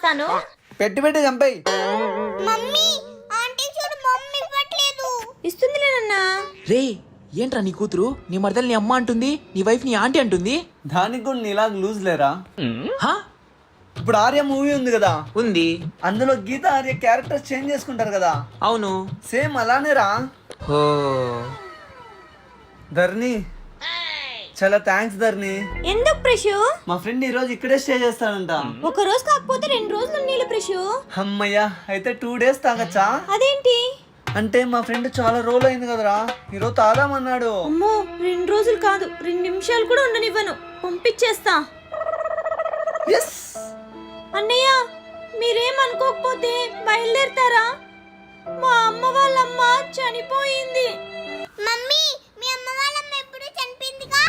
చేస్తాను. పెట్టి పెట్టి చంపేయి. మమ్మీ ఆంటీ చూడు మమ్మీ ఇవ్వట్లేదు. ఇస్తుందిలే నాన్న. రే ఏంట్రా నీ కూతురు నీ మరదలు నీ అమ్మ అంటుంది, నీ వైఫ్ నీ ఆంటీ అంటుంది. దానికి కూడా నీలాగా లూజ్ లేరా? హా ఇప్పుడు ఆర్య మూవీ ఉంది కదా, ఉంది. అందులో గీత ఆర్య క్యారెక్టర్స్ చేంజ్ చేసుకుంటారు కదా, అవును. సేమ్ అలానేరా. ఓ ధర్ని, చాలా థ్యాంక్స్ ధర్ని. ఎందుకు ప్రిషు? మా ఫ్రెండ్ ఈ రోజు ఇక్కడే స్టే చేస్తాడంట. ఒక రోజు కాకపోతే 2 రోజులు నీళ్ళు ప్రిషు. అమ్మయ్యా, అయితే 2 days తాగచ్చా? అదేంటి? అంటే మా ఫ్రెండ్ చాలా రోజులు అయింది కదరా, ఈరోజు తాదామన్నాడు. అమ్మో 2 రోజులు కాదు 2 నిమిషాలు కూడా ఉండనివ్వను, పంపించేస్తా. ఎస్ అన్నయ్య మీరేమనుకోకపోతే బయలుదేరతారా? మా అమ్మ వాళ్ళమ్మ చనిపోయింది. మమ్మీ మీ అమ్మ వాళ్ళమ్మ ఎప్పుడు చనిపోయిందిగా.